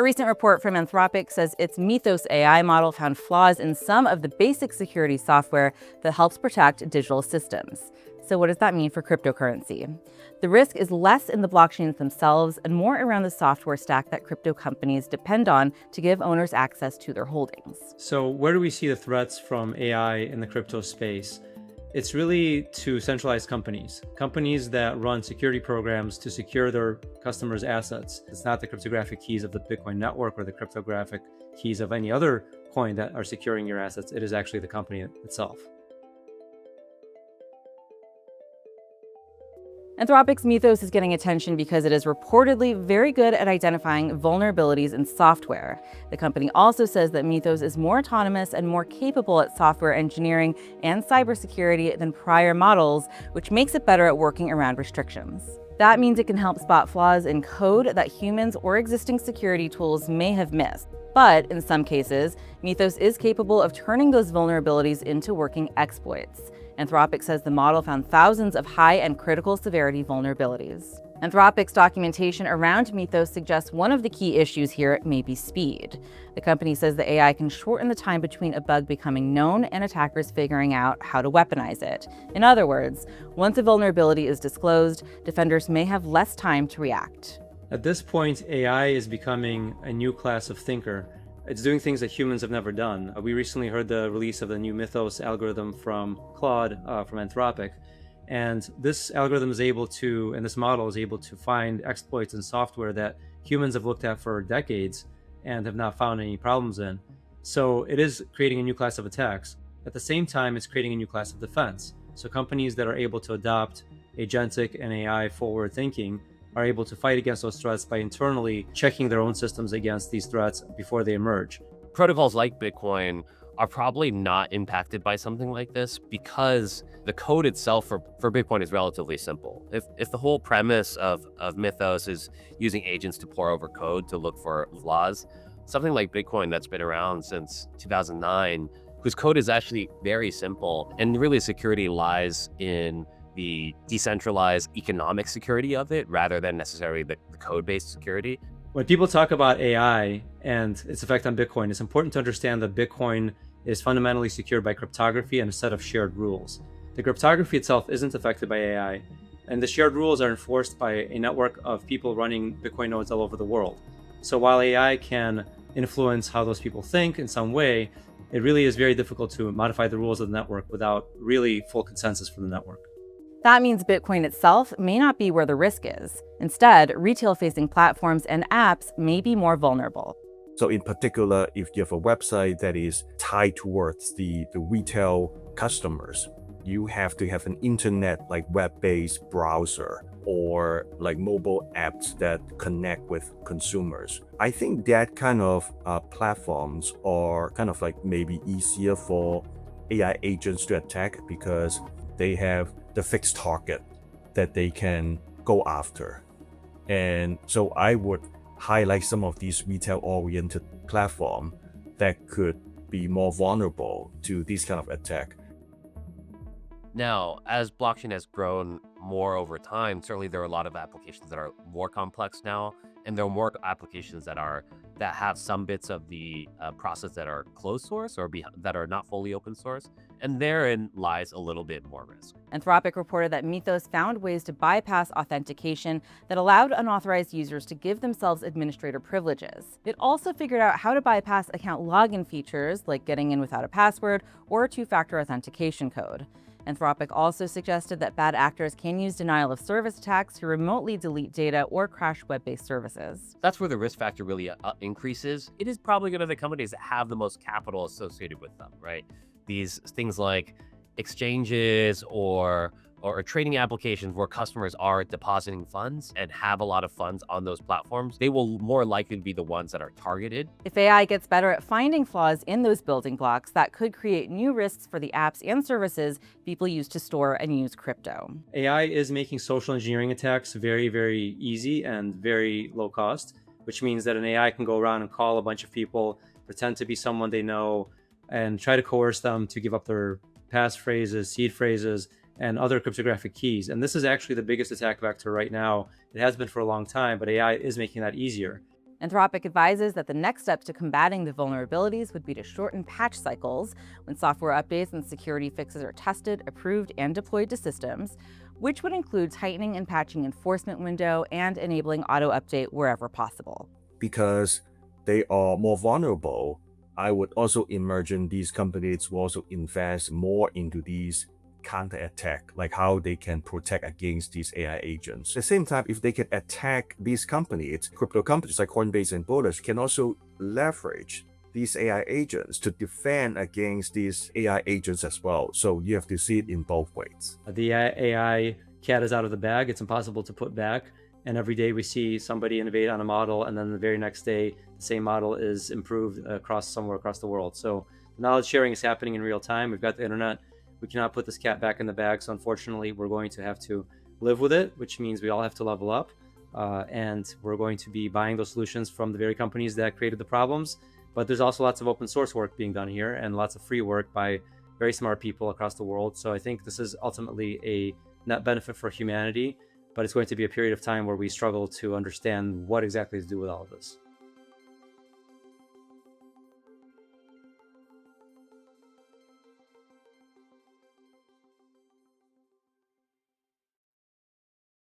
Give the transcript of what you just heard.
A recent report from Anthropic says its Mythos AI model found flaws in some of the basic security software that helps protect digital systems. So what does that mean for cryptocurrency? The risk is less in the blockchains themselves and more around the software stack that crypto companies depend on to give owners access to their holdings. So where do we see the threats from AI in the crypto space? It's really to centralized companies that run security programs to secure their customers' assets. It's not the cryptographic keys of the Bitcoin network or the cryptographic keys of any other coin that are securing your assets. It is actually the company itself. Anthropic's Mythos is getting attention because it is reportedly very good at identifying vulnerabilities in software. The company also says that Mythos is more autonomous and more capable at software engineering and cybersecurity than prior models, which makes it better at working around restrictions. That means it can help spot flaws in code that humans or existing security tools may have missed. But in some cases, Mythos is capable of turning those vulnerabilities into working exploits. Anthropic says the model found thousands of high and critical severity vulnerabilities. Anthropic's documentation around Mythos suggests one of the key issues here may be speed. The company says the AI can shorten the time between a bug becoming known and attackers figuring out how to weaponize it. In other words, once a vulnerability is disclosed, defenders may have less time to react. At this point, AI is becoming a new class of thinker. It's doing things that humans have never done. We recently heard the release of the new Mythos algorithm from Claude, from Anthropic. And this algorithm is able to, and this model is able to find exploits in software that humans have looked at for decades and have not found any problems in. So it is creating a new class of attacks. At the same time, it's creating a new class of defense. So companies that are able to adopt agentic and AI forward thinking are able to fight against those threats by internally checking their own systems against these threats before they emerge. Protocols like Bitcoin are probably not impacted by something like this because the code itself for Bitcoin is relatively simple. If the whole premise of Mythos is using agents to pore over code to look for flaws, something like Bitcoin that's been around since 2009, whose code is actually very simple, and really security lies in the decentralized economic security of it rather than necessarily the code-based security. When people talk about AI and its effect on Bitcoin, it's important to understand that Bitcoin is fundamentally secured by cryptography and a set of shared rules. The cryptography itself isn't affected by AI, and the shared rules are enforced by a network of people running Bitcoin nodes all over the world. So while AI can influence how those people think in some way, it really is very difficult to modify the rules of the network without really full consensus from the network. That means Bitcoin itself may not be where the risk is. Instead, retail-facing platforms and apps may be more vulnerable. So in particular, if you have a website that is tied towards the retail customers, you have to have an internet like web-based browser or like mobile apps that connect with consumers. I think that kind of platforms are kind of like maybe easier for AI agents to attack because they have the fixed target that they can go after. And so I would highlight some of these retail-oriented platforms that could be more vulnerable to this kind of attack. Now, as blockchain has grown more over time, certainly there are a lot of applications that are more complex now, and there are more applications that have some bits of the process that are closed source or that are not fully open source, and therein lies a little bit more risk. Anthropic reported that Mythos found ways to bypass authentication that allowed unauthorized users to give themselves administrator privileges. It also figured out how to bypass account login features like getting in without a password or a two-factor authentication code. Anthropic also suggested that bad actors can use denial of service attacks to remotely delete data or crash web-based services. That's where the risk factor really increases. It is probably going to be the companies that have the most capital associated with them, right? These things like exchanges or trading applications where customers are depositing funds and have a lot of funds on those platforms, they will more likely be the ones that are targeted. If AI gets better at finding flaws in those building blocks, that could create new risks for the apps and services people use to store and use crypto. AI is making social engineering attacks very, very easy and very low cost, which means that an AI can go around and call a bunch of people, pretend to be someone they know, and try to coerce them to give up their passphrases, seed phrases, and other cryptographic keys. And this is actually the biggest attack vector right now. It has been for a long time, but AI is making that easier. Anthropic advises that the next steps to combating the vulnerabilities would be to shorten patch cycles when software updates and security fixes are tested, approved, and deployed to systems, which would include tightening and patching enforcement window and enabling auto-update wherever possible. Because they are more vulnerable, I would also imagine these companies will also invest more into these counter-attack, like how they can protect against these AI agents. At the same time, if they can attack these companies, crypto companies like Coinbase and Bullish can also leverage these AI agents to defend against these AI agents as well. So you have to see it in both ways. The AI cat is out of the bag. It's impossible to put back. And every day we see somebody innovate on a model, and then the very next day, the same model is improved somewhere across the world. So the knowledge sharing is happening in real time. We've got the internet. We cannot put this cat back in the bag. So unfortunately, we're going to have to live with it, which means we all have to level up. And we're going to be buying those solutions from the very companies that created the problems. But there's also lots of open source work being done here and lots of free work by very smart people across the world. So I think this is ultimately a net benefit for humanity, but it's going to be a period of time where we struggle to understand what exactly to do with all of this.